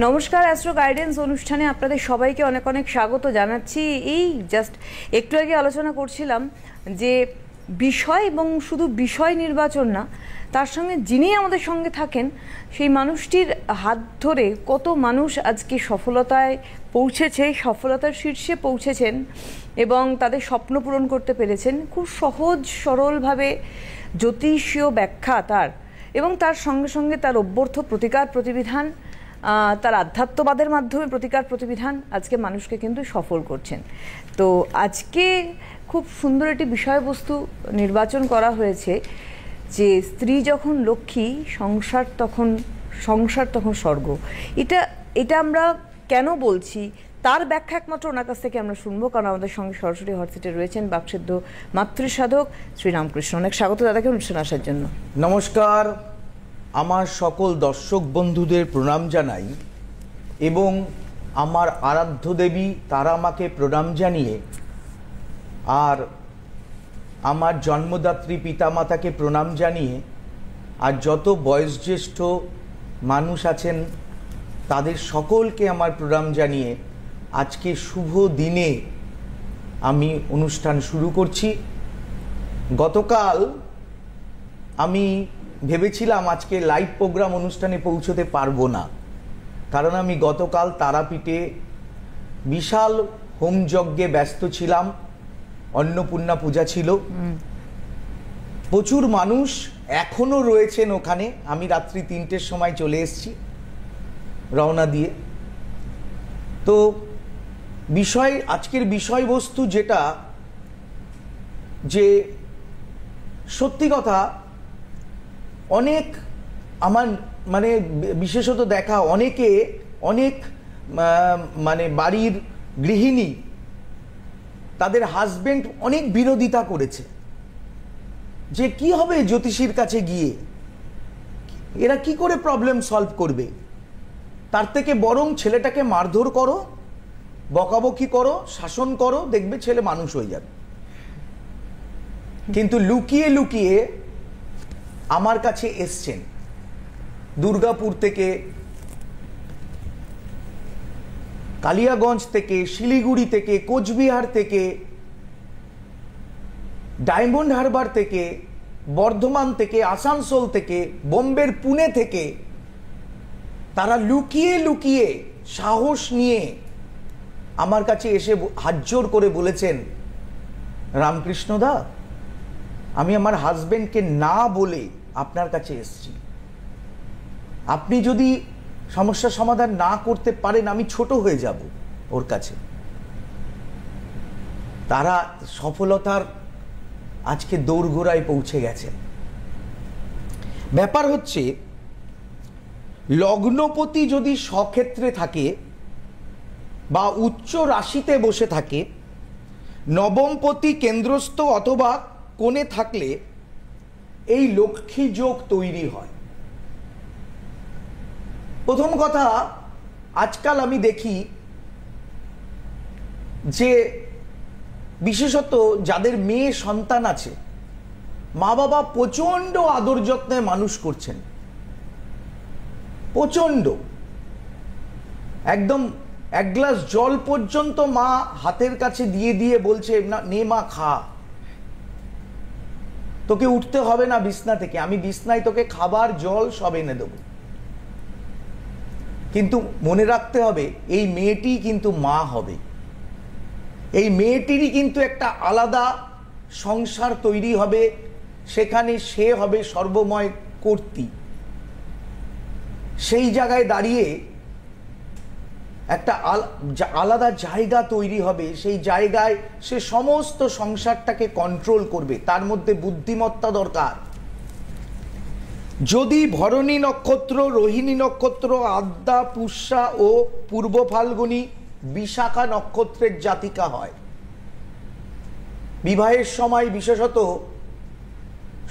নমস্কার, astro guidance অনুষ্ঠানে আপনাদের সবাইকে অনেক অনেক স্বাগত জানাচ্ছি। এই জাস্ট একটু আগে আলোচনা করছিলাম যে বিষয় এবং শুধু বিষয় নির্বাচন না, তার সঙ্গে যিনি আমাদের সঙ্গে থাকেন সেই মানুষটির হাত ধরে কত মানুষ আজকে সফলতায় পৌঁছেছে, সফলতার শীর্ষে পৌঁছেছেন এবং তাদের স্বপ্ন পূরণ করতে পেরেছেন। খুব সহজ সরলভাবে জ্যোতিষীয় ব্যাখ্যা তার, এবং তার সঙ্গে সঙ্গে তার অভ্যর্থ প্রতিকার প্রতিবিধান, তার আধ্যাত্মবাদের মাধ্যমে প্রতিকার প্রতিবিধান আজকে মানুষকে কিন্তু সফল করছেন। তো আজকে খুব সুন্দর একটি বিষয়বস্তু নির্বাচন করা হয়েছে যে স্ত্রী যখন লক্ষ্মী, সংসার তখন স্বর্গ। এটা আমরা কেন বলছি তার ব্যাখ্যা একমাত্র ওনার কাছ থেকে আমরা শুনবো, কারণ আমাদের সঙ্গে সরাসরি হটসিটে রয়েছেন বাকসিদ্ধ মাতৃসাধক শ্রীরামকৃষ্ণ। অনেক স্বাগত দাদাকে অনুষ্ঠানে আসার জন্য। নমস্কার, আমার সকল দর্শক বন্ধুদের প্রণাম জানাই এবং আমার আরাধ্য দেবী তারা মাকে প্রণাম জানিয়ে আর আমার জন্মদাত্রী পিতামাতাকে প্রণাম জানিয়ে আর যত বয়োজ্যেষ্ঠ মানুষ আছেন তাদের সকলকে আমার প্রণাম জানিয়ে আজকে শুভ দিনে আমি অনুষ্ঠান শুরু করছি। গতকাল আমি ভেবেছিলাম আজকে লাইভ প্রোগ্রাম অনুষ্ঠানে পৌঁছতে পারবো না, কারণ আমি গতকাল তারাপীঠে বিশাল হোমযজ্ঞে ব্যস্ত ছিলাম, অন্নপূর্ণা পূজা ছিল, প্রচুর মানুষ এখনো রয়েছেন ওখানে। আমি রাত্রি 3টের সময় চলে এসেছি রওনা দিয়ে। তো আজকের বিষয়বস্তু যেটা, যে সত্যি কথা অনেক আমার মানে বিশেষত দেখা অনেক মানে বাড়ির গৃহিণী তাদের হাজবেন্ড অনেক বিরোধিতা করেছে যে কি হবে জ্যোতিষীর কাছে গিয়ে, এরা কি করে প্রবলেম সলভ করবে, তার থেকে বরং ছেলেটাকে মারধর করো, বকাবকি করো, শাসন করো, দেখবে ছেলে মানুষ হয়ে যাবে। কিন্তু লুকিয়ে লুকিয়ে আমার কাছে এসছেন দুর্গাপুর থেকে, কালিয়াগঞ্জ থেকে, শিলিগুড়ি থেকে, কোচবিহার থেকে, ডায়মন্ড হারবার থেকে, বর্ধমান থেকে, আসানসোল থেকে, বোম্বের পুনে থেকে, তারা লুকিয়ে লুকিয়ে সাহস নিয়ে আমার কাছে এসে হাতজোড় করে বলেছেন, রামকৃষ্ণদা আমি আমার হাজবেন্ডকে না বলে আপনার কাছে এসেছি, আপনি যদি সমস্যার সমাধান না করতে পারেন আমি ছোট হয়ে যাব ওর কাছে। তারা সফলতার আজকে দোরগোড়ায় পৌঁছে গেছে। ব্যাপার হচ্ছে, লগ্নপতি যদি স্বক্ষেত্রে থাকে বা উচ্চ রাশিতে বসে থাকে, নবমপতি কেন্দ্রস্থ অথবা কোণে থাকলে এই লক্ষ্মী যোগ তৈরি হয়। প্রথম কথা, আজকাল আমি দেখি যে বিশেষত যাদের মেয়ে সন্তান আছে, মা বাবা প্রচন্ড আদর যত্নে মানুষ করছেন, প্রচন্ড, একদম এক গ্লাস জল পর্যন্ত মা হাতের কাছে দিয়ে দিয়ে বলছে, না নে মা খা, তোকে উঠতে হবে না বিছনা থেকে, আমি বিছনায় তোকে খাবার জল সব এনে দেবো। কিন্তু মনে রাখতে হবে এই মেয়েটি কিন্তু মা হবে, এই মেয়েটিরই কিন্তু একটা আলাদা সংসার তৈরি হবে, সেখানে সে হবে সর্বময় কর্ত্রী। সেই জায়গায় দাঁড়িয়ে একটা আলাদা জায়গা তৈরি হবে, সেই জায়গায় সে সমস্ত সংসারটাকে কন্ট্রোল করবে, তার মধ্যে বুদ্ধিমত্তা দরকার। যদি ভরণী নক্ষত্র, রোহিণী নক্ষত্র, আদ্যা, পুষ্যা ও পূর্ব ফাল্গুনী, বিশাখা নক্ষত্রের জাতিকা হয়, বিবাহের সময় বিশেষত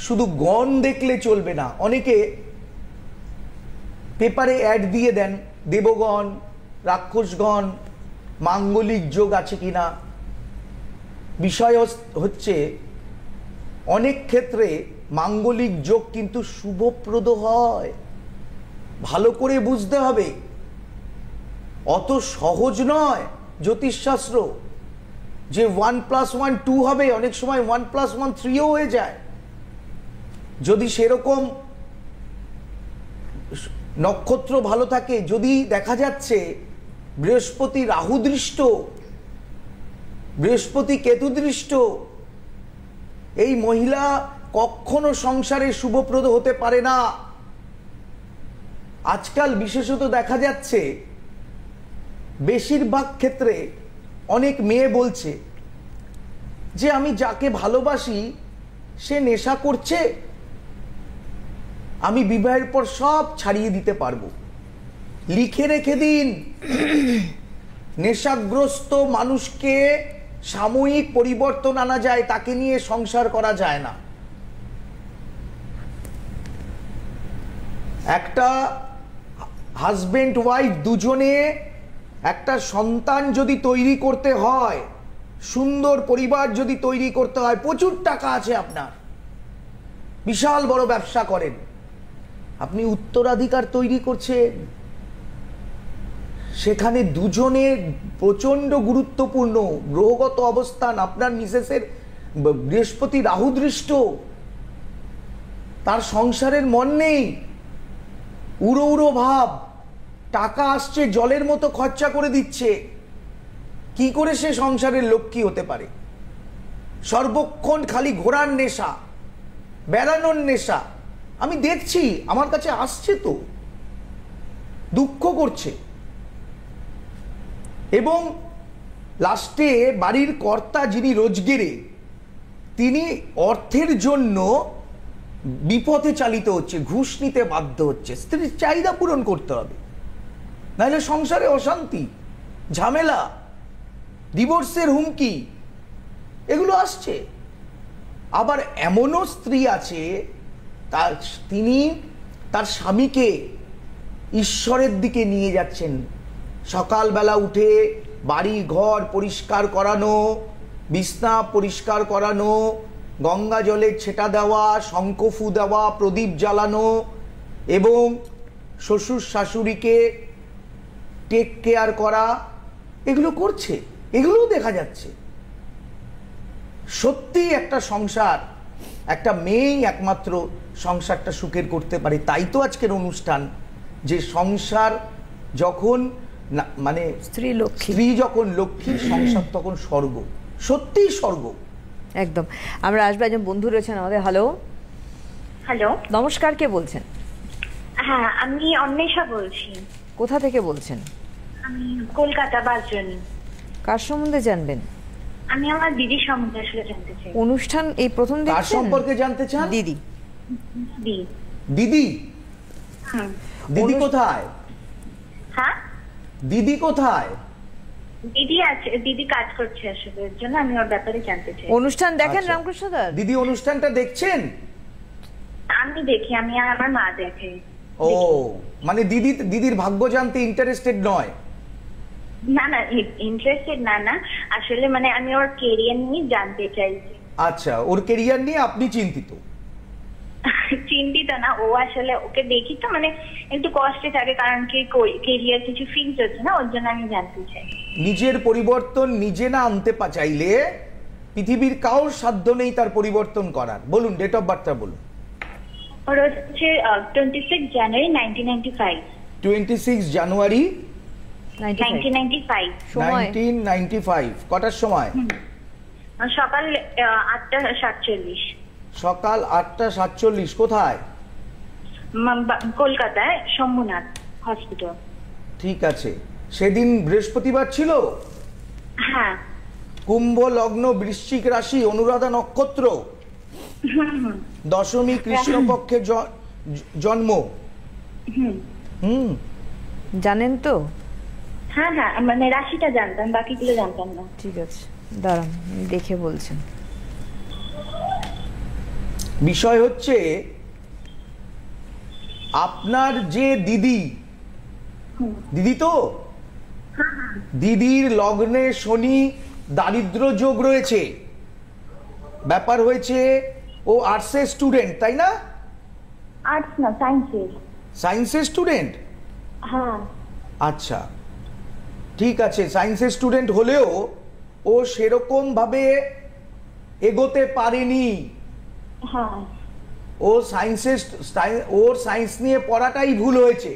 শুধু গণ দেখলে চলবে না। অনেকে পেপারে অ্যাড দিয়ে দেন, দেবগণ, রাক্ষসগণ, মাঙ্গলিক যোগ আছে কিনা। বিষয় হচ্ছে অনেক ক্ষেত্রে মাঙ্গলিক যোগ কিন্তু শুভপ্রদ হয়, ভালো করে বুঝতে হবে। অত সহজ নয় জ্যোতিষশাস্ত্র যে 1+1 2 হবে, অনেক সময় 1+1 3ও হয়ে যায়। যদি সেরকম নক্ষত্র ভালো থাকে, যদি দেখা যাচ্ছে বৃহস্পতি রাহু দৃষ্ট, বৃহস্পতি কেতু দৃষ্ট, এই মহিলা কখনো সংসারে শুভপ্রদ হতে পারে না। আজকাল বিশেষত দেখা যাচ্ছে বেশিরভাগ ক্ষেত্রে অনেক মেয়ে বলছে যে আমি যাকে ভালোবাসি সে নেশা করছে, আমি বিবাহের পর সব ছাড়িয়ে দিতে পারবো। লিখে রেখে দিন, নেশাগ্রস্ত মানুষকে সাময়িক পরিবর্তন আনা যায়, তাকে নিয়ে সংসার করা যায় না। একটা হাজবেন্ড ওয়াইফ দুজনে একটা সন্তান যদি তৈরি করতে হয়, সুন্দর পরিবার যদি তৈরি করতে হয়, প্রচুর টাকা আছে আপনার, বিশাল বড় ব্যবসা করেন, আপনি উত্তরাধিকার তৈরি করছেন, সেখানে দুজনের প্রচন্ড গুরুত্বপূর্ণ গ্রহগত অবস্থান। আপনার মিসেসের বৃহস্পতি রাহু দৃষ্ট, তার সংসারের মন নেই, উড়ো উড়ো ভাব, টাকা আসছে জলের মতো খরচা করে দিচ্ছে, কি করে সে সংসারের লক্ষ্মী হতে পারে? সর্বক্ষণ খালি ঘোরার নেশা, বেড়ানোর নেশা। আমি দেখছি, আমার কাছে আসছে তো, দুঃখ করছে। এবং লাস্টে বাড়ির কর্তা যিনি রোজগেরে, তিনি অর্থের জন্য বিপথে চালিত হচ্ছে, ঘুষ নিতে বাধ্য হচ্ছে। স্ত্রীর চাহিদা পূরণ করতে হবে, নাহলে সংসারে অশান্তি, ঝামেলা, ডিভোর্সের হুমকি, এগুলো আসছে। আবার এমনও স্ত্রী আছে তিনি তার স্বামীকে ঈশ্বরের দিকে নিয়ে যাচ্ছেন। সকালবেলা উঠে বাড়ি ঘর পরিষ্কার করানো, বিছনা পরিষ্কার করানো, গঙ্গা জলে ছেটা দেওয়া, শঙ্খফু দেওয়া, প্রদীপ জ্বালানো, এবং শ্বশুর শাশুড়িকে টেক কেয়ার করা, এগুলো করছে, এগুলোও দেখা যাচ্ছে। সত্যি একটা সংসার, একটা মেয়েই একমাত্র সংসারটা সুখের করতে পারে। তাই তো আজকের অনুষ্ঠান, যে সংসার যখন মানে স্ত্রী যখন লক্ষ্মী, সংসার তখন স্বর্গ, সত্যিই স্বর্গ। একদম। আমরা আসবো, একজন বন্ধু রয়েছেন আমাদের। হ্যালো। হ্যালো, নমস্কার, কে বলছেন? হ্যাঁ আমি অন্বেষা বলছি। কোথা থেকে বলছেন? আমি কলকাতা বাসজনী। কার সম্বন্ধে জানবেন? আমি আমার দিদির সম্বন্ধে আসলে জানতে চাই। অনুষ্ঠান এই প্রথম দেখছেন? কার সম্পর্কে জানতে চান? দিদি। দিদি? দিদি কোথায়? হ্যাঁ, দিদি কোথায়? দিদি আছে, দিদি কাজ করছে আসলে, এর জন্য আমি ওর ব্যাপারে জানতে চাই। অনুষ্ঠান দেখেন রামকৃষ্ণ দাস? দিদি অনুষ্ঠানটা দেখছেন? আমি দেখি, আমি আর আমার মা দেখে। ও, মানে দিদির ভাগ্য জানতে ইন্টারেস্টেড নয়? না না, ইন্টারেস্টেড না, না আসলে মানে আমি ওর কেরিয়ার নিয়ে জানতে চাইছি। আচ্ছা, ওর কেরিয়ার নিয়ে আপনি চিন্তিত? চিন্তিত না, ও আসলে ওকে দেখি তো মানে একটু কষ্টে থাকে, কারণ কি কেরিয়ার কিছু ফিক্স হচ্ছে না, ওর জন্য আমি জানতে চাই। নিজের পরিবর্তন নিজে না আনতে চাইলে পৃথিবীর কারোর সাধ্য নেই তার পরিবর্তন করার। বলুন, ডেট অফ বার্থটা বলুন। ওর হচ্ছে 26 জানুয়ারি 1995। 26 জানুয়ারি 1995। 1995। কটার সময়? সকাল 8:47। সকাল 8:47। কোথায়? কলকাতায় শম্ভুনাথ হসপিটাল। ঠিক আছে। সেদিন বৃহস্পতিবার ছিল? হ্যাঁ। কুম্ভ লগ্ন, বৃশ্চিক রাশি, অনুরাধা নক্ষত্র, দশমী কৃষ্ণপক্ষে জন্ম। জানেন তো? হ্যাঁ হ্যাঁ, মানে রাশিটা জানতাম, বাকিগুলো জানতাম না। ঠিক আছে, দাঁড়ান দেখে বলছেন। বিষয় হচ্ছে আপনার যে দিদি, দিদি তো দিদির লগ্নে শনি দারিদ্র যোগ রয়েছে। ব্যাপার হয়েছে ও আর্টসের স্টুডেন্ট, তাই না? আর্টস না, সায়েন্সের। সায়েন্সের স্টুডেন্ট? হ্যাঁ। আচ্ছা, ঠিক আছে, সায়েন্সের স্টুডেন্ট হলেও ও সেরকম ভাবে এগোতে পারেনি। হ্যাঁ ও ওর সায়েন্স নিয়ে পড়াটাই ভুল হয়েছে।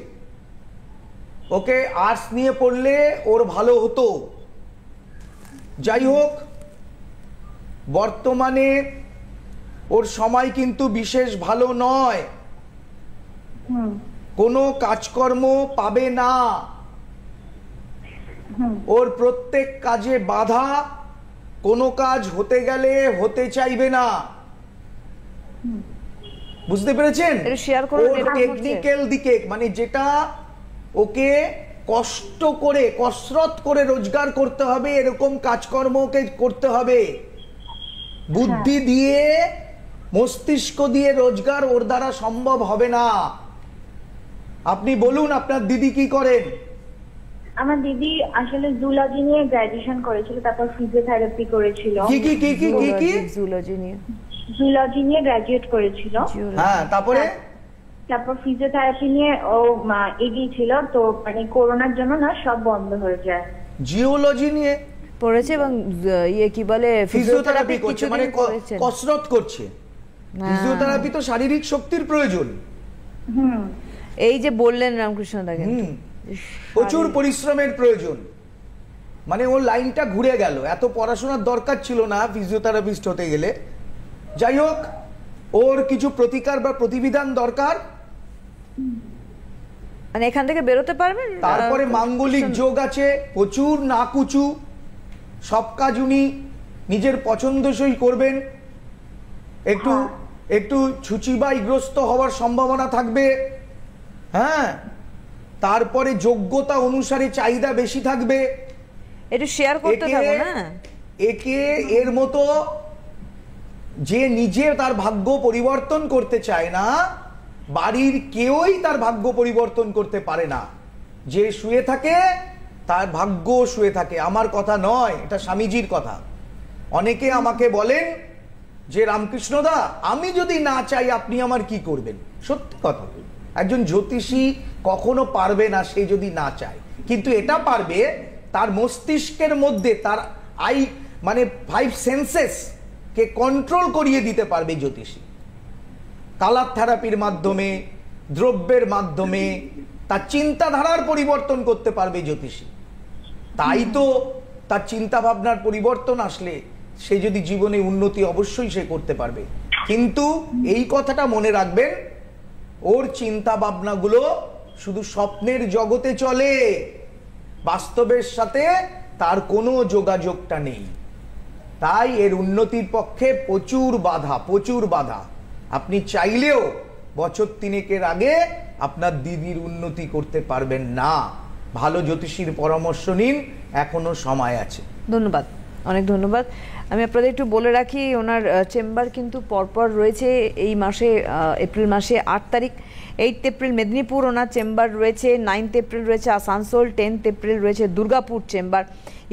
ওকে আর্টস নিয়ে পড়লে ওর ভালো হতো। যাই হোক, বর্তমানে ওর সময় কিন্তু বিশেষ ভালো নয়, কোনো কাজকর্ম পাবে না, ওর প্রত্যেক কাজে বাধা, কোনো কাজ হতে গেলে হতে চাইবে না। বুঝতে পেরেছেন? ওর টেকনিক্যাল দিকে, মানে যেটা ওকে কষ্ট করে কসরত করে রোজগার করতে হবে, এরকম কাজকর্ম ওকে করতে হবে। বুদ্ধি দিয়ে, মস্তিষ্ক দিয়ে রোজগার ওর দ্বারা সম্ভব হবে না। আপনি বলুন আপনার দিদি কি করেন? আমার দিদি আসলে জুলজি নিয়ে গ্র্যাজুয়েশন করেছিল, তারপর ফিজিওথেরাপি করেছিল। কি কি কি কি কি কি জুলজি নিয়ে গ্র্যাজুয়েট করেছিল। হ্যাঁ, তারপরে তারপর ফিজিওথেরাপি নিয়ে ও এগিয়েছিল, তো মানে করোনার জন্য না সব বন্ধ হয়ে যায়। জিওলজি নিয়ে পড়েছে এবং ইয়ে কি বলে ফিজিওথেরাপি করছে, মানে কসরত করছে। ফিজিওথেরাপি তো শারীরিক শক্তির প্রয়োজন। এই যে বললেন রামকৃষ্ণ দা, প্রচুর পরিশ্রমের প্রয়োজন। মানে ওর লাইনটা ঘুরে গেল, এত পড়াশোনার দরকার ছিল না ফিজিওথেরাপিস্ট হতে গেলে। যাই হোক, ওর কিছু প্রতিকার বা প্রতিবিধান দরকার, মানে এখান থেকে বেরোতে পারবেন। তারপরে মাঙ্গলিক যোগ আছে প্রচুর, নাকুচু সব কাজ উনি নিজের পছন্দসই করবেন। একটু একটু ছুচিবাইগ্রস্ত হওয়ার সম্ভাবনা থাকবে। হ্যাঁ, তারপরে যোগ্যতা অনুসারে চাহিদা বেশি থাকবে। একটু শেয়ার করতে থাকো না। একে এর মতো যে নিজে তার ভাগ্য পরিবর্তন করতে চায় না, বাড়ির কেউই তার ভাগ্য পরিবর্তন করতে পারে না। যে শুয়ে থাকে তার ভাগ্য শুয়ে থাকে। আমার কথা নয়, এটা স্বামীজির কথা। অনেকে আমাকে বলেন যে রামকৃষ্ণদা, আমি যদি না চাই আপনি আমার কি করবেন? সত্যি কথা, একজন জ্যোতিষী কখনো পারবে না সে যদি না চায়, কিন্তু এটা পারবে তার মস্তিষ্কের মধ্যে তার মানে 5 সেন্সেস কে কন্ট্রোল করিয়ে দিতে পারবে জ্যোতিষী। কালার থেরাপির মাধ্যমে, দ্রব্যের মাধ্যমে তার চিন্তাধারার পরিবর্তন করতে পারবে জ্যোতিষী। তাই তো তার চিন্তা ভাবনার পরিবর্তন আসলে সে যদি জীবনে উন্নতি অবশ্যই সে করতে পারবে। কিন্তু এই কথাটা মনে রাখবেন, ওর চিন্তা ভাবনাগুলো শুধু স্বপ্নের জগতে চলে, বাস্তবের সাথে তার কোনো যোগাযোগটা নেই। তাই এর উন্নতির পক্ষে প্রচুর বাধা, প্রচুর বাধা। আপনি চাইলেও বছর 3 আগে আপনার দিদির উন্নতি করতে পারবেন না। ভালো জ্যোতিষীর পরামর্শ নিন, এখনো সময় আছে। ধন্যবাদ, অনেক ধন্যবাদ। আমি আপনাদের একটু বলে রাখি, ওনার চেম্বার কিন্তু পরপর রয়েছে এই মাসে, এপ্রিল মাসে 8 তারিখ, 8 এপ্রিল মেদিনীপুর ওনার চেম্বার রয়েছে, 9 এপ্রিল রয়েছে আসানসোল, 10 এপ্রিল রয়েছে Durgapur chamber,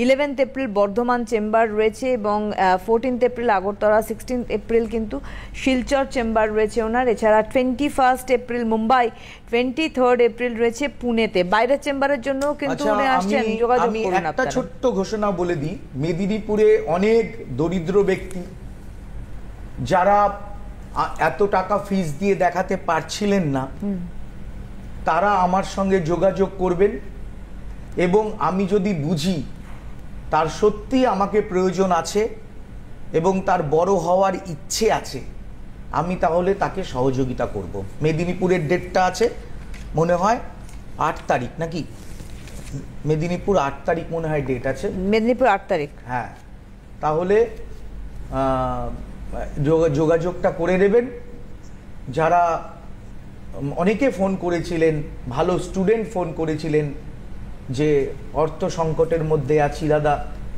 11 April Bardhaman chamber রয়েছে এবং 14 এপ্রিল আগরতলা, 16 এপ্রিল কিন্তু শিলচর চেম্বার রয়েছে ওনার। এছাড়া 21 এপ্রিল মুম্বাই, 23 এপ্রিল রয়েছে পুনেতে। বাইরের চেম্বারের জন্য কিন্তু উনি আসছেন, যোগাযোগ করুন আপনারা। একটা ছোট্ট ঘোষণা বলে দিই, মেদিনীপুরে অনেক দরিদ্র ব্যক্তি যারা এত টাকা ফিস দিয়ে দেখাতে পারছিলেন না, তারা আমার সঙ্গে যোগাযোগ করবেন এবং আমি যদি বুঝি তার সত্যি আমাকে প্রয়োজন আছে এবং তার বড় হওয়ার ইচ্ছে আছে, আমি তাহলে তাকে সহযোগিতা করব। মেদিনীপুরের ডেটটা আছে মনে হয় 8 তারিখ নাকি? মেদিনীপুর 8 তারিখ মনে হয় ডেট আছে। মেদিনীপুর 8 তারিখ। হ্যাঁ, তাহলে যোগাযোগটা করে দেবেন। যারা অনেকে ফোন করেছিলেন, ভালো স্টুডেন্ট ফোন করেছিলেন যে অর্থ সংকটের মধ্যে আছি দাদা,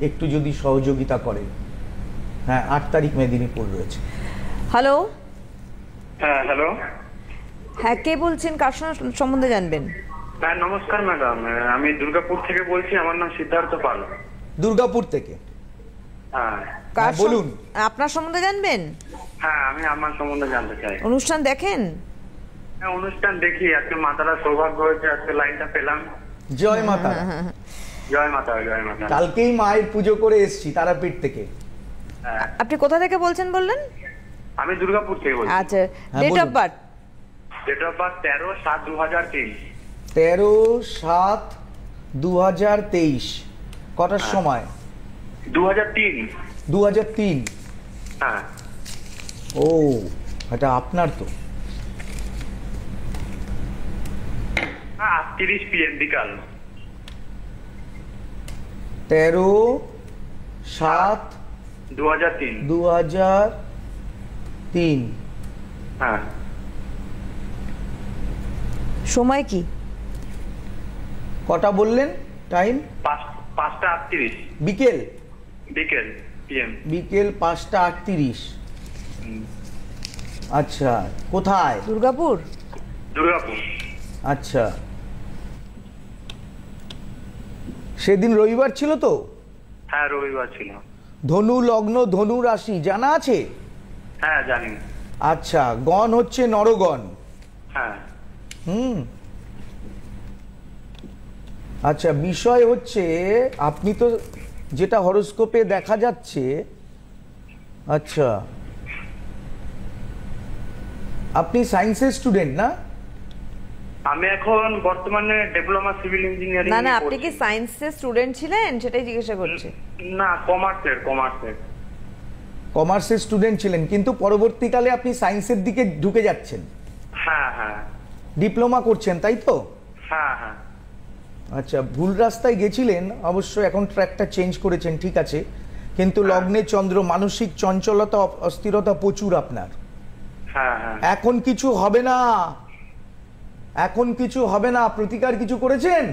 একটু যদি সহযোগিতা করেন। হ্যাঁ, 8 তারিখ মেদিনীপুর রয়েছে। হ্যালো। হ্যাঁ, হ্যালো। হ্যাঁ, কে বলছেন? কার সম্বন্ধে জানবেন? হ্যাঁ, নমস্কার ম্যাডাম, আমি দুর্গাপুর থেকে বলছি। আমার নাম সিদ্ধার্থ পাল। দুর্গাপুর থেকে? হ্যাঁ, বলুন। আপনার সম্বন্ধে জানবেন? হ্যাঁ, আমি আমার সম্বন্ধে জানতে চাই। অনুষ্ঠান দেখেন? হ্যাঁ, অনুষ্ঠান দেখি। আজকে মাতারা সৌভাগ্য হয়েছে, আজকে লাইনটা পেলাম। জয় মাতা। জয় মাতা, জয় মাতা। কালকেই মায়ের পুজো করে এসেছি তারাপীঠ থেকে। হ্যাঁ, আপনি কোথা থেকে বলছেন বললেন? আমি দুর্গাপুর থেকে বলছি। আচ্ছা, হ্যাঁ, ডেট অফ বলুন। বার্থ? Date of birth 13/7/2003। 13/7/2023। কটার সময়? 2003। 2003। হ্যাঁ। ও, এটা আপনার তো। 8:30 PM বিকাল। 13/7/2003। 13/2003। হ্যাঁ। সময় কি? কটা বললেন টাইম? 5:38 বিকেল। বিকেল PM। বিকেল 5:38। আচ্ছা, কোথায়? দুর্গাপুর। দুর্গাপুর। আচ্ছা, সেদিন রবিবার ছিল তো? হ্যাঁ, রবিবার ছিল। ধনু লগ্ন, ধনু রাশি জানা আছে? হ্যাঁ, জানি। আচ্ছা, গণ হচ্ছে নরগণ। হ্যাঁ। আচ্ছা, বিষয় হচ্ছে আপনি তো যেটা হরোস্কোপে দেখা যাচ্ছে, আচ্ছা আপনি সায়েন্সের স্টুডেন্ট না? আমি এখন বর্তমানে ডিপ্লোমা সিভিল ইঞ্জিনিয়ারিং। না না, আপনি কি সায়েন্সের স্টুডেন্ট ছিলেন সেটাই জিজ্ঞাসা করছি। না, কমার্সের। কমার্সের স্টুডেন্ট ছিলেন, কিন্তু পরবর্তীকালে আপনি সায়েন্সের দিকে ঢুকে যাচ্ছেন। হ্যাঁ হ্যাঁ। ডিপ্লোমা করছেন, তাই তো? হ্যাঁ হ্যাঁ। আচ্ছা, ভুল রাস্তায় গেছিলেন, অবশ্য এখন ট্র্যাকটা চেঞ্জ করেছেন, ঠিক আছে, কিন্তু লগ্নে চন্দ্র, মানসিক চঞ্চলতা, অস্থিরতা প্রচুর আপনার। হ্যাঁ হ্যাঁ। এখন কিছু হবে না, এখন কিছু হবে না। প্রতিকার কিছু করেছেন?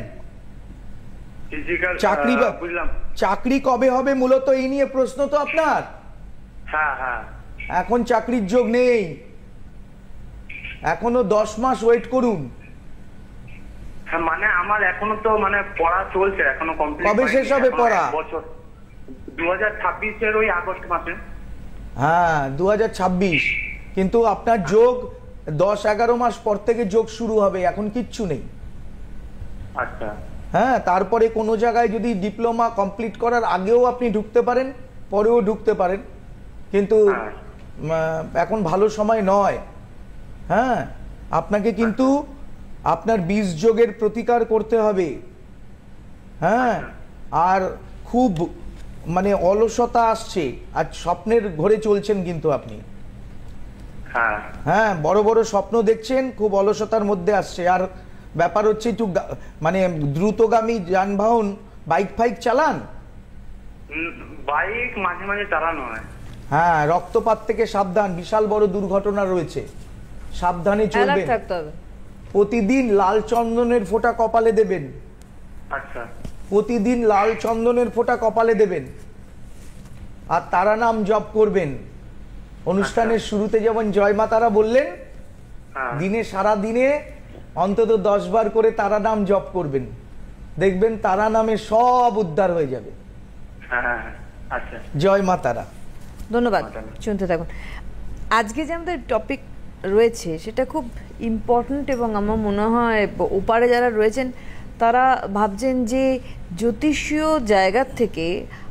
ফিজিক্যাল চাকরি বুঝলাম। চাকরি কবে হবে মূলত এই নিয়ে প্রশ্ন তো আপনার? হ্যাঁ হ্যাঁ। এখন চাকরির যোগ নেই, এখনো 10 মাস ওয়েট করুন। হ্যাঁ, মানে আমার এখনো তো মানে পড়া চলছে, এখনো কমপ্লিট। কবে শেষ হবে পড়া? বছর 2026-এর ওই আগস্ট মাসে। হ্যাঁ, 2026, কিন্তু আপনার যোগ 10-11 মাস পর থেকে যোগ শুরু হবে, এখন কিচ্ছু নেই। আচ্ছা। হ্যাঁ, তারপরে কোনো জায়গায় যদি ডিপ্লোমা কমপ্লিট করার আগেও আপনি ঢুকতে পারেন, পরেও ঢুকতে পারেন, কিন্তু এখন ভালো সময় নয়। হ্যাঁ, আপনাকে কিন্তু আপনার 20 যোগের প্রতিকার করতে হবে। হ্যাঁ, আর খুব মানে অলসতা আসছে, আর স্বপ্নের ঘরে চলছেন কিন্তু আপনি। হ্যাঁ হ্যাঁ, বড় বড় স্বপ্ন দেখছেন, খুব অলসতার মধ্যে আসছে। আর ব্যাপার হচ্ছে একটু মানে দ্রুতগামী যানবাহন, বাইক ফাইক চালান? বাইক মাঝে মাঝে চালানো হয়। হ্যাঁ, রক্তপাত থেকে সাবধান, বিশাল বড় দুর্ঘটনা রয়েছে, সাবধানে চলবেন। প্রতিদিন লাল চন্দনের ফোঁটা কপালে দেবেন। আচ্ছা। প্রতিদিন লাল চন্দনের ফোঁটা কপালে দেবেন, আর তারা নাম জপ করবেন। অনুষ্ঠানের শুরুতে যেমন জয় মা তারা বললেন, দিনে সারা দিনে অন্তত 10 বার করে তারা নাম জপ করবেন, দেখবেন তারা নামে সব উদ্ধার হয়ে যাবে। আচ্ছা, জয় মা তারা। ধন্যবাদ, শুনতে থাকুন। আজকে যে আমাদের টপিক রয়েছে সেটা খুব ইম্পর্ট্যান্ট, এবং আমার মনে হয় ওপারে যারা রয়েছেন তারা ভাবছেন যে জ্যোতিষীয় জায়গার থেকে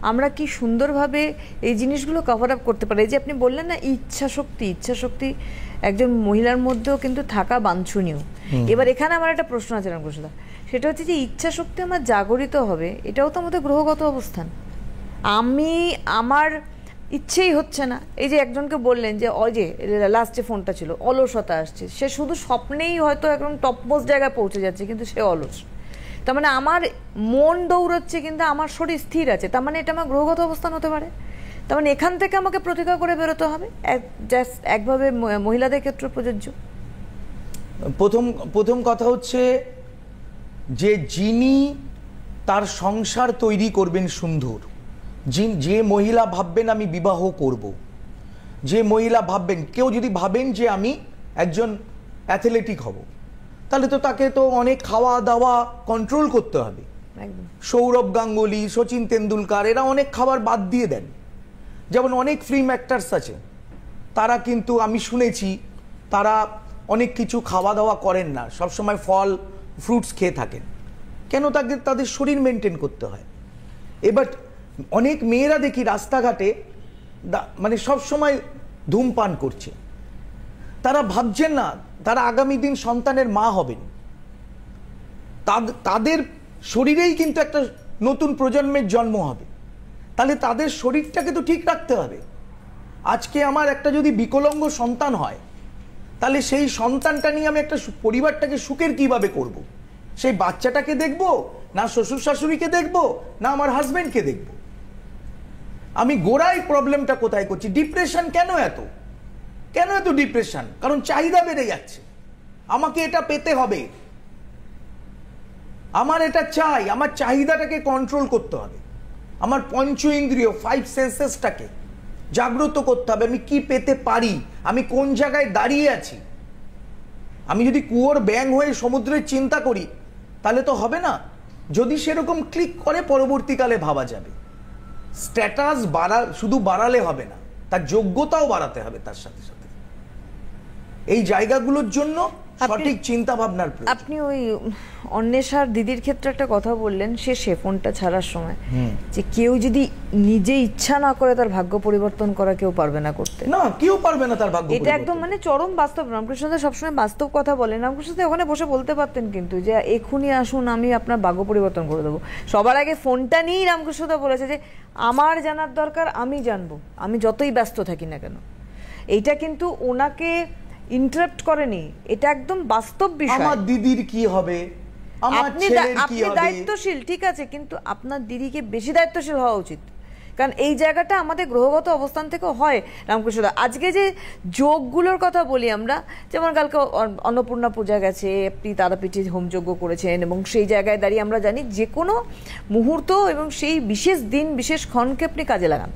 আমরা কি সুন্দরভাবে এই জিনিসগুলো কভার আপ করতে পারি। যে আপনি বললেন না, ইচ্ছা শক্তি একজন মহিলার মধ্যেও কিন্তু থাকা বাঞ্ছনীয়। এবার এখানে আমার একটা প্রশ্ন আছে রামকৃষ্ণদা, সেটা হচ্ছে যে ইচ্ছা শক্তি আমার জাগরিত হবে, এটাও তো আমাদের গ্রহগত অবস্থান। আমার ইচ্ছেই হচ্ছে না। এই যে একজনকে বললেন যে ওই যে লাস্টে ফোনটা ছিল, অলসতা আসছে, সে শুধু স্বপ্নেই হয়তো একদম টপমোস্ট জায়গায় পৌঁছে যাচ্ছে, কিন্তু সে অলস। তার মানে আমার মন দৌড়চ্ছে কিন্তু আমার শরীর স্থির আছে, তার মানে এটা আমার গ্রহগত অবস্থান হতে পারে। তার মানে এখান থেকে আমাকে প্রতিকার করে বেরোতে হবে, জাস্ট একভাবে মহিলাদের ক্ষেত্রে প্রযোজ্য। প্রথম কথা হচ্ছে যে যিনি তার সংসার তৈরি করবেন সুন্দর, যে মহিলা ভাববেন আমি বিবাহ করব, যে মহিলা ভাববেন, কেউ যদি ভাবেন যে আমি একজন অ্যাথলেটিক হব, তাহলে তো তাকে তো অনেক খাওয়া দাওয়া কন্ট্রোল করতে হবে। সৌরভ গাঙ্গুলি, সচিন তেন্ডুলকার, এরা অনেক খাবার বাদ দিয়ে দেন। যেমন অনেক ফিল্ম অ্যাক্টার্স আছে, তারা কিন্তু আমি শুনেছি তারা অনেক কিছু খাওয়া দাওয়া করেন না, সবসময় ফল ফ্রুটস খেয়ে থাকেন। কেন তাদের শরীর মেনটেন করতে হয়? এবার অনেক মেয়েরা দেখি রাস্তাঘাটে মানে সব সময় ধূমপান করছে, তারা ভাবছেন না তারা আগামী দিন সন্তানের মা হবেন, তাদের শরীরেই কিন্তু একটা নতুন প্রজন্মের জন্ম হবে, তাহলে তাদের শরীরটাকে তো ঠিক রাখতে হবে। আজকে আমার একটা যদি বিকলাঙ্গ সন্তান হয়, তাহলে সেই সন্তানটা নিয়ে আমি একটা পরিবারটাকে সুখের কিভাবে করব? সেই বাচ্চাটাকে দেখব, না শ্বশুর শাশুড়িকে দেখব, না আমার হাজবেন্ডকে দেখব? আমি গোড়ায় প্রবলেমটা কোথায় করছি? ডিপ্রেশন কেন এত ডিপ্রেশন? কারণ চাহিদা বেড়ে যাচ্ছে, আমাকে এটা পেতে হবে, আমার এটা চাই, আমার চাহিদাটাকে কন্ট্রোল করতে হবে, আমার পঞ্চ ইন্দ্রিয় 5 সেন্সেসটাকে জাগ্রত করতে হবে। আমি কি পেতে পারি, আমি কোন জায়গায় দাঁড়িয়ে আছি। আমি যদি কুয়োর ব্যাঙ হয়ে সমুদ্রের চিন্তা করি তাহলে তো হবে না। যদি সেরকম ক্লিক করে পরবর্তীকালে ভাবা যাবে। স্ট্যাটাস শুধু বাড়ালে হবে না, তার যোগ্যতাও বাড়াতে হবে তার সাথে সাথে। এই জায়গাগুলোর জন্য সঠিক চিন্তা ভাবনার প্রয়োজন। আপনি ওই অন্বেষার দিদির ক্ষেত্রে একটা কথা বললেন শেষে ফোনটা ছাড়ার সময়, যে কেউ যদি নিজে ইচ্ছা না করে তার ভাগ্য পরিবর্তন করা কেউ পারবে না করতে। না, কেউ পারবে না তার ভাগ্য এটা একদম মানে চরম বাস্তব। রামকৃষ্ণদেব সবসময় বাস্তব কথা বলেন। রামকৃষ্ণদেব ওখানে বসে বলতে পারতেন কিন্তু যে এখুনি আসুন, আমি আপনার ভাগ্য পরিবর্তন করে দেবো। সবার আগে ফোনটা নিয়েই রামকৃষ্ণদেব বলেছে যে আমার জানার দরকার, আমি জানবো, আমি যতই ব্যস্ত থাকি না কেন। এইটা কিন্তু ওনাকে ইন্টারাপ্ট করেনি, এটা একদম বাস্তব বিষয়। আমার দিদির কি হবে, আমার ছেলের কি আপনি হবে? দায়িত্বশীল, ঠিক আছে, কিন্তু আপনার দিদিকে বেশি দায়িত্বশীল হওয়া উচিত। কারণ এই জায়গাটা আমাদের গ্রহগত অবস্থান থেকেও হয়। রামকৃষ্ণ আজকে যে যোগগুলোর কথা বলি আমরা, যেমন কালকে অন্নপূর্ণা পূজা গেছে, আপনি তারাপীঠে হোমযজ্ঞ করেছেন, এবং সেই জায়গায় দাঁড়িয়ে আমরা জানি যে কোনো মুহূর্ত এবং সেই বিশেষ দিন বিশেষ ক্ষণকে আপনি কাজে লাগান,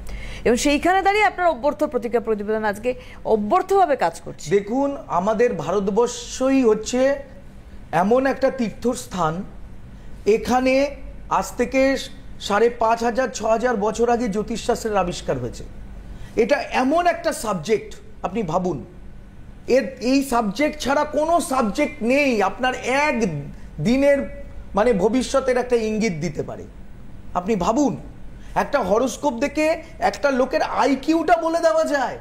এবং সেইখানে দাঁড়িয়ে আপনার অভ্যর্থ প্রতিক্রিয়া প্রতিবেদন আজকে অভ্যর্থভাবে কাজ করছে। দেখুন, আমাদের ভারতবর্ষই হচ্ছে এমন একটা তীর্থস্থান, এখানে আজ থেকে 5,500-6,000 বছর আগে জ্যোতিষশাস্ত্রের আবিষ্কার হয়েছে। এটা এমন একটা সাবজেক্ট, আপনি ভাবুন, এই সাবজেক্ট ছাড়া কোনো সাবজেক্ট নেই আপনার এক দিনের মানে ভবিষ্যতের একটা ইঙ্গিত দিতে পারে। আপনি ভাবুন, একটা হরোস্কোপ দেখে একটা লোকের আইকিউটা বলে দেওয়া যায়,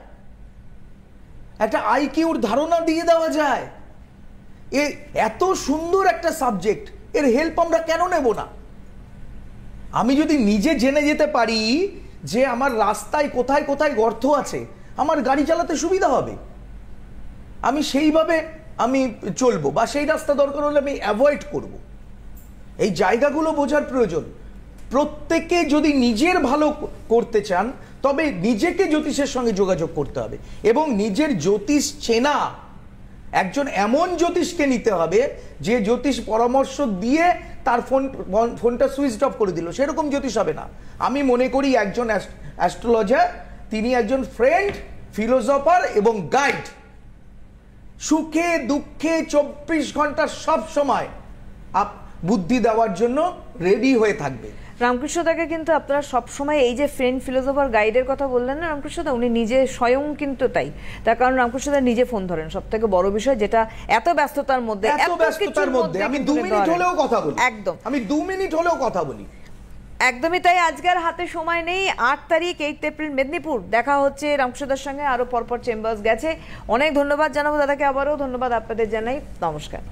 একটা আইকিউর ধারণা দিয়ে দেওয়া যায়। এত সুন্দর একটা সাবজেক্ট, এর হেল্প আমরা কেন নেব না? আমি যদি নিজে জেনে যেতে পারি যে আমার রাস্তায় কোথায় কোথায় গর্ত আছে, আমার গাড়ি চালাতে সুবিধা হবে, আমি সেইভাবে আমি চলবো, বা সেই রাস্তা দরকার হলে আমি অ্যাভয়েড করব। এই জায়গাগুলো বোঝার প্রয়োজন। প্রত্যেকে যদি নিজের ভালো করতে চান তবে নিজেকে জ্যোতিষের সঙ্গে যোগাযোগ করতে হবে, এবং নিজের জ্যোতিষ চেনা একজন এমন জ্যোতিষকে নিতে হবে যে জ্যোতিষ পরামর্শ দিয়ে তার ফোনটা সুইচ অফ করে দিল, সেরকম জ্যোতিষ হবে না। আমি মনে করি একজন অ্যাস্ট্রোলজার, তিনি একজন ফ্রেন্ড, ফিলোসফার এবং গাইড, সুখে দুঃখে 24 ঘন্টা সব সময় বুদ্ধি দেওয়ার জন্য রেডি হয়ে থাকবে। রামকৃষ্ণদাকে কিন্তু আপনারা সবসময় এই যে ফ্রেন্ড ফিলোসফার গাইডের কথা বললেন না রামকৃষ্ণদা, উনি নিজে স্বয়ং কিন্তু তার কারণ রামকৃষ্ণদা নিজে ফোন ধরেন। সব থেকে বড় বিষয় যেটা এত ব্যস্ততার মধ্যে আমি 2 মিনিট হলেও কথা বলি, একদম আমি 2 মিনিট হলেও কথা বলি, একদমই তাই। আজকের হাতে সময় নেই। 8 তারিখ 8 এপ্রিল মেদিনীপুর দেখা হচ্ছে রামকৃষ্ণদার সঙ্গে, আরো পরপর চেম্বার্স গেছে। অনেক ধন্যবাদ জানাবো দাদাকে, আবারও ধন্যবাদ আপনাদের জানাই। নমস্কার।